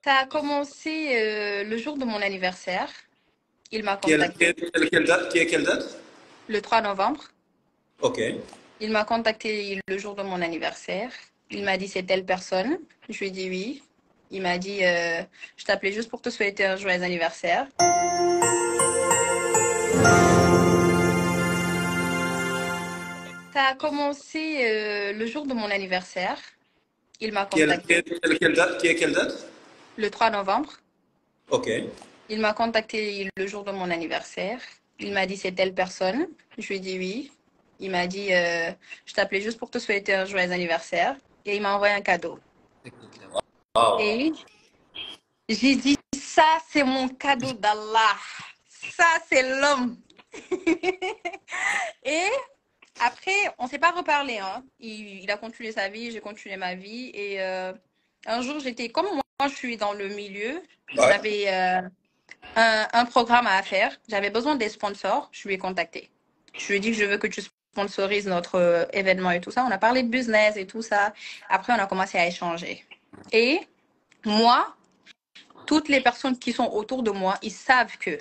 Ça a commencé le jour de mon anniversaire. Il m'a Qui est, qui contacté est- quelle date? Qui est quelle date? le 3 novembre. Ok. Il m'a contacté le jour de mon anniversaire. Il m'a dit c'est telle personne. Je lui ai dit oui. Il m'a dit je t'appelais juste pour te souhaiter un joyeux anniversaire. Ça a commencé le jour de mon anniversaire. Il m'a contacté Quelle date? Qui est quelle date? le 3 novembre. Ok. Il m'a contacté le jour de mon anniversaire. Il m'a dit c'est telle personne. Je lui ai dit oui. Il m'a dit je t'appelais juste pour te souhaiter un joyeux anniversaire. Et il m'a envoyé un cadeau. Wow. Et j'ai dit ça c'est mon cadeau d'Allah. Ça c'est l'homme. Et après on s'est pas reparlé. Hein. Il a continué sa vie, j'ai continué ma vie. Et un jour j'étais comme moi je suis dans le milieu. Ouais. J'avais un programme à faire. J'avais besoin des sponsors. Je lui ai contacté. Je lui ai dit que je veux que tu sponsorises notre événement et tout ça. On a parlé de business et tout ça. Après, on a commencé à échanger. Et moi, toutes les personnes qui sont autour de moi, ils savent que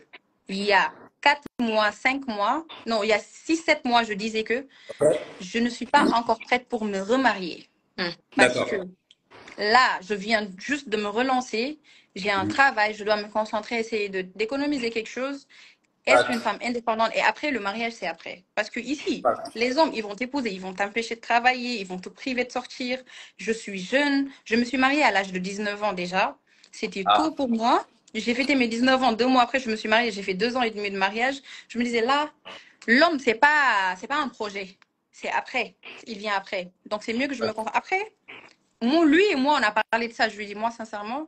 il y a 4 mois, 5 mois, non, il y a 6, 7 mois, je disais que je ne suis pas encore prête pour me remarier. Parce D'accord. que là, je viens juste de me relancer. J'ai un travail, je dois me concentrer, essayer d'économiser quelque chose, être une Fact. femme indépendante. Et après, le mariage, c'est après. Parce que ici, Fact. les hommes, ils vont t'épouser, ils vont t'empêcher de travailler, ils vont te priver de sortir. Je suis jeune. Je me suis mariée à l'âge de 19 ans déjà. C'était Ah. tôt pour moi. J'ai fêté mes 19 ans. 2 mois après, je me suis mariée. J'ai fait 2 ans et demi de mariage. Je me disais là, l'homme, c'est pas un projet. C'est après. Il vient après. Donc, c'est mieux que je me concentre. Après, lui et moi, on a parlé de ça. Je lui ai dit, moi, sincèrement,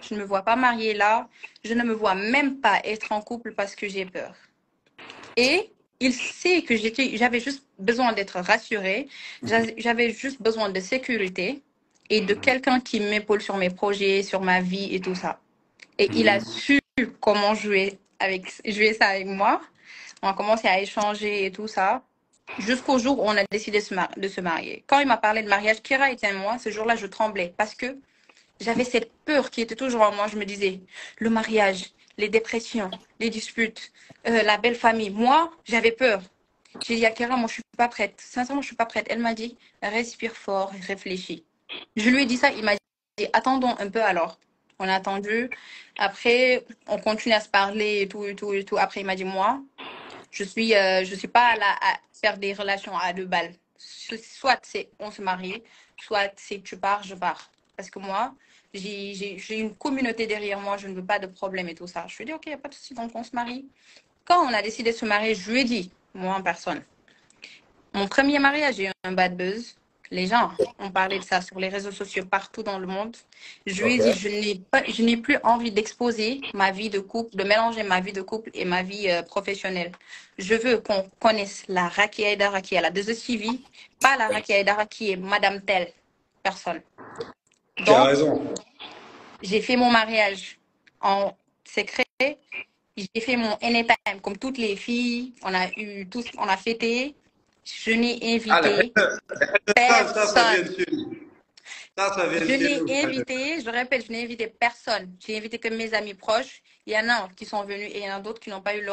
je ne me vois pas mariée là. Je ne me vois même pas être en couple parce que j'ai peur. Et il sait que j'avais juste besoin d'être rassurée. J'avais juste besoin de sécurité et de quelqu'un qui m'épaule sur mes projets, sur ma vie et tout ça. Et il a su comment jouer ça avec moi. On a commencé à échanger et tout ça. Jusqu'au jour où on a décidé de se marier. Quand il m'a parlé de mariage, Kira était moi. Ce jour-là, je tremblais parce que j'avais cette peur qui était toujours en moi. Je me disais, le mariage, les dépressions, les disputes, la belle famille. Moi, j'avais peur. J'ai dit à Kira, moi, je suis pas prête. Sincèrement, je suis pas prête. Elle m'a dit, respire fort et réfléchis. Je lui ai dit ça. Il m'a dit, attendons un peu alors. On a attendu. Après, on continue à se parler et tout, et tout, et tout. Après, il m'a dit, moi, je suis pas là à faire des relations à 2 balles. Soit c'est on se marie, soit c'est tu pars, je pars. Parce que moi, j'ai une communauté derrière moi, je ne veux pas de problème et tout ça. Je lui ai dit, ok, il n'y a pas de souci, donc on se marie. Quand on a décidé de se marier, je lui ai dit, moi en personne, mon premier mariage, j'ai eu un bad buzz. Les gens ont parlé de ça sur les réseaux sociaux partout dans le monde. Je lui ai Ok. dit, je n'ai plus envie d'exposer ma vie de couple, de mélanger ma vie de couple et ma vie professionnelle. Je veux qu'on connaisse la Rakia Aïdara qui est à la 2STV, pas la Rakia Aïdara qui est Madame telle personne. Tu as Donc, raison. j'ai fait mon mariage en secret. J'ai fait mon anytime comme toutes les filles. On a fêté. Je n'ai Ah, invité ça vient personne. de chez nous. Ça vient Je de chez n'ai nous. invité, je répète, je n'ai invité personne. J'ai invité que mes amis proches. Il y en a qui sont venus et il y en a d'autres qui n'ont pas eu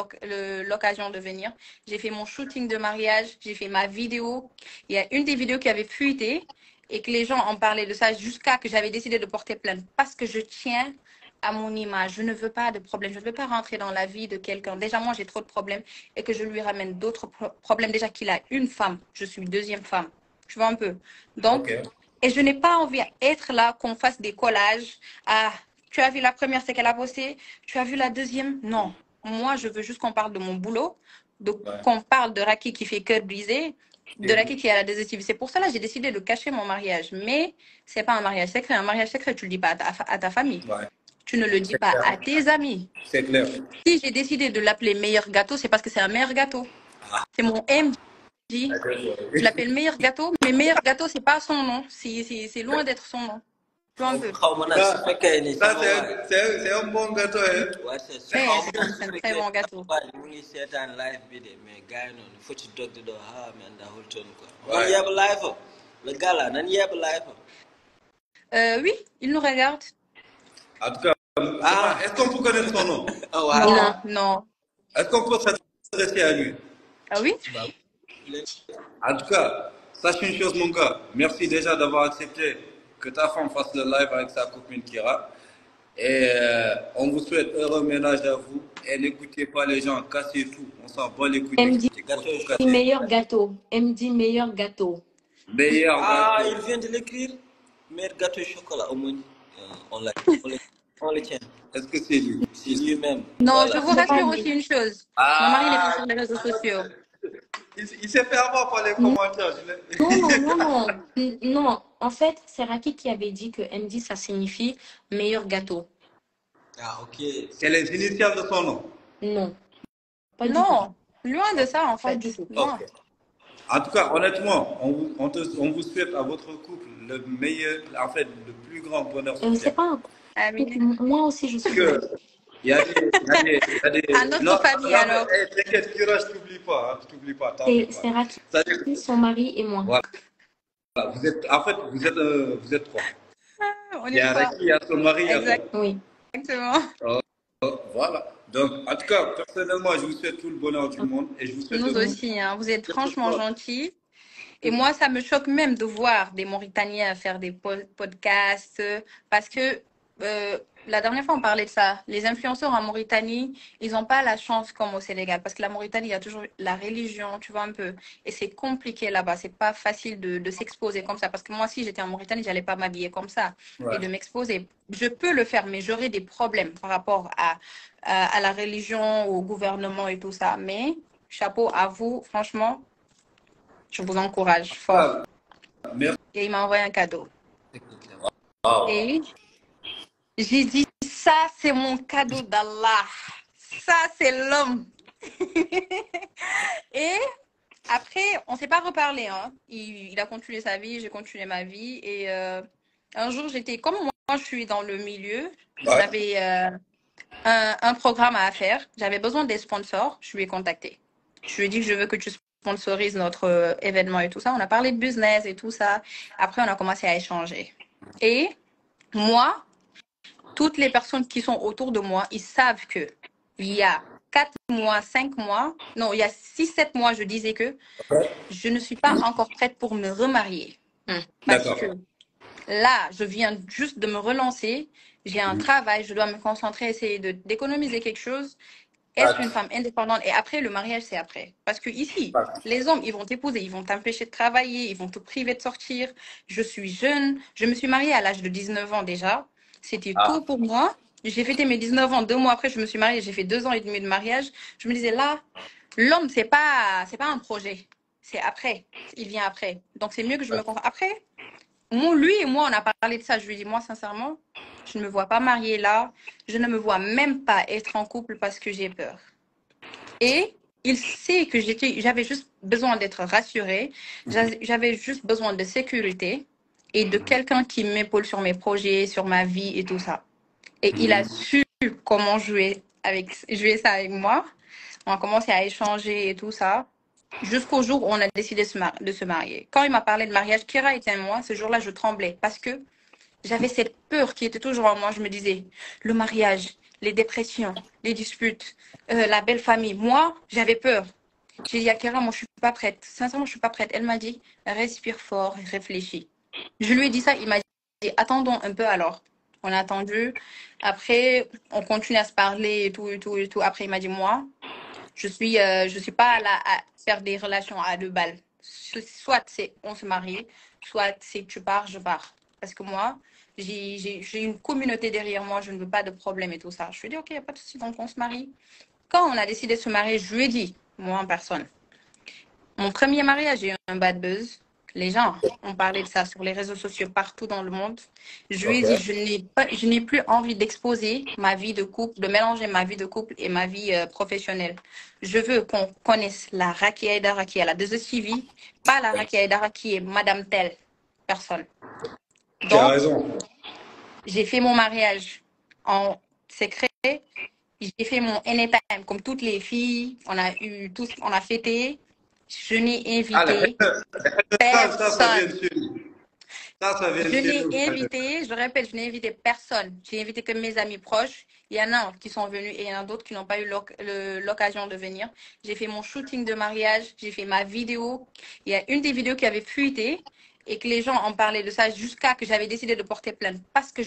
l'occasion de venir. J'ai fait mon shooting de mariage, j'ai fait ma vidéo. Il y a une des vidéos qui avait fuité et que les gens en parlaient de ça jusqu'à que j'avais décidé de porter plainte parce que je tiens à mon image. Je ne veux pas de problème. Je ne veux pas rentrer dans la vie de quelqu'un. Déjà, moi, j'ai trop de problèmes et que je lui ramène d'autres problèmes. Déjà qu'il a une femme, je suis deuxième femme. Tu vois un peu. Ok. Donc, et je n'ai pas envie d'être là, qu'on fasse des collages. Ah, tu as vu la première, c'est qu'elle a posté. Tu as vu la deuxième? Non. Moi, je veux juste qu'on parle de mon boulot, Ouais. qu'on parle de Raki qui fait cœur brisé, de Et- Raki qui est à la désestive. C'est pour cela que j'ai décidé de cacher mon mariage. Mais c'est pas un mariage secret. Un mariage secret, tu ne le dis pas à ta famille. ouais. Tu ne le dis C'est pas clair. à tes amis. C'est clair. Si j'ai décidé de l'appeler meilleur gâteau, c'est parce que c'est un meilleur gâteau. C'est mon MJ. Je l'appelle meilleur gâteau, mais meilleur gâteau, c'est pas son nom. C'est loin d'être son nom. Tu vois un peu. Ça, c'est un bon gâteau. Hein? Mais c'est un très bon gâteau. Ouais. Oui, il nous regarde. En tout cas, est-ce qu'on peut connaître son nom? Oh, wow. Non, non. Est-ce qu'on peut s'adresser à lui? Ah oui? Bah, En tout cas, sache une chose, mon gars. Merci déjà d'avoir accepté que ta femme fasse le live avec sa copine Kira. Et on vous souhaite heureux ménage à vous. Et n'écoutez pas les gens, cassez tout. On s'en bat les couilles Elle me dit d'écouter. Faut tout casser. meilleur gâteau. Elle me dit meilleur gâteau. Meilleur Ah, gâteau. il vient de l'écrire. Meilleur gâteau au chocolat, au moins. On le tient. Est-ce que c'est lui? C'est lui-même. Non, Voilà. je vous C'est pas rassure lui. aussi une chose. Mon mari n'est pas Ah, sur les réseaux sociaux. il s'est fait avoir par les commentaires. Non. En fait, c'est Raki qui avait dit que MD, ça signifie meilleur gâteau. Ah, ok. C'est les initiales de son nom. Non, pas du tout. Non, loin de ça en Pas fait. du tout. Loin. Ok. En tout cas, honnêtement, on vous souhaite à votre couple le meilleur, en fait, le plus grand bonheur sur C'est terre. pas un Amin. couple. Moi aussi, je suis. Parce que il y a des... À notre famille, alors. T'inquiète, Kira, je t'oublie pas. Hein, je t'oublie pas. T'en fais C'est pas. Raki, C'est-à-dire, son mari et moi. voilà, en fait, vous êtes trois. On Il est y a trois. Raki, il y a son mari, il y a Exact. toi. Oui. Exactement. Voilà. Donc, en tout cas, personnellement, je vous souhaite tout le bonheur du monde et je vous souhaite Nous de aussi, hein. Vous êtes franchement gentils. Et moi, ça me choque même de voir des Mauritaniens faire des podcasts parce que la dernière fois, on parlait de ça. Les influenceurs en Mauritanie, ils n'ont pas la chance comme au Sénégal parce que la Mauritanie, il y a toujours la religion, tu vois un peu. Et c'est compliqué là-bas. C'est pas facile de s'exposer comme ça parce que moi, si j'étais en Mauritanie, j'allais pas m'habiller comme ça et de m'exposer. Je peux le faire, mais j'aurais des problèmes par rapport à la religion, au gouvernement et tout ça. Mais chapeau à vous, franchement. Je vous encourage fort. Merci. Et il m'a envoyé un cadeau. Wow. Et j'ai dit, ça, c'est mon cadeau d'Allah. Ça, c'est l'homme. Et après, on ne s'est pas reparlé. Hein. Il a continué sa vie, j'ai continué ma vie. Et un jour, comme moi, je suis dans le milieu. J'avais un programme à faire. J'avais besoin des sponsors. Je lui ai contacté. Je lui ai dit que je veux que tu sponsorise notre événement et tout ça. On a parlé de business et tout ça. Après, on a commencé à échanger. Et moi, toutes les personnes qui sont autour de moi, ils savent que il y a 4 mois, 5 mois, non, il y a 6, 7 mois, je disais que je ne suis pas encore prête pour me remarier. Parce que là, je viens juste de me relancer. J'ai un travail, je dois me concentrer, essayer d'économiser quelque chose. Être une femme indépendante et après, le mariage, c'est après. Parce que ici, les hommes, ils vont t'épouser, ils vont t'empêcher de travailler, ils vont te priver de sortir. Je suis jeune, je me suis mariée à l'âge de 19 ans déjà. C'était tôt pour moi. J'ai fêté mes 19 ans, 2 mois après, je me suis mariée, j'ai fait 2 ans et demi de mariage. Je me disais, là, l'homme, c'est pas un projet. C'est après. Il vient après. Donc, c'est mieux que je me concentre. Après, lui et moi, on a parlé de ça. Je lui ai dit, moi, sincèrement, je ne me vois pas mariée là. Je ne me vois même pas être en couple parce que j'ai peur. Et il sait que j'avais juste besoin d'être rassurée. J'avais juste besoin de sécurité et de quelqu'un qui m'épaule sur mes projets, sur ma vie et tout ça. Et il a su comment jouer ça avec moi. On a commencé à échanger et tout ça. Jusqu'au jour où on a décidé de se marier. Quand il m'a parlé de mariage, Kira était moi. Ce jour-là, je tremblais parce que j'avais cette peur qui était toujours en moi. Je me disais, le mariage, les dépressions, les disputes, la belle famille. Moi, j'avais peur. J'ai dit à Kira, moi, je suis pas prête. Sincèrement, je suis pas prête. Elle m'a dit, respire fort, réfléchis. Je lui ai dit ça. Il m'a dit, attendons un peu alors. On a attendu. Après, on continue à se parler et tout, et tout, et tout. Après, il m'a dit, moi, je suis pas là à faire des relations à 2 balles. Soit c'est on se marie, soit c'est tu pars, je pars. Parce que moi, j'ai une communauté derrière moi, je ne veux pas de problème et tout ça. Je lui ai dit, ok, il n'y a pas de souci, donc on se marie. Quand on a décidé de se marier, je lui ai dit, moi en personne, mon premier mariage, j'ai eu un bad buzz. Les gens ont parlé de ça sur les réseaux sociaux partout dans le monde. Je lui ai dit, je n'ai plus envie d'exposer ma vie de couple, de mélanger ma vie de couple et ma vie professionnelle. Je veux qu'on connaisse la Rakia Aïdara qui est à la 2STV, pas la Rakia Aïdara qui est Madame telle personne. Tu as raison. J'ai fait mon mariage en secret. J'ai fait mon anytime comme toutes les filles. On a fêté. Je n'ai invité personne. Ça vient de Je chez l'ai nous. invité, je répète, je n'ai invité personne. J'ai invité que mes amis proches. Il y en a qui sont venus et il y en a d'autres qui n'ont pas eu l'occasion de venir. J'ai fait mon shooting de mariage, j'ai fait ma vidéo. Il y a une des vidéos qui avait fuité et que les gens en parlaient de ça jusqu'à que j'avais décidé de porter plainte parce que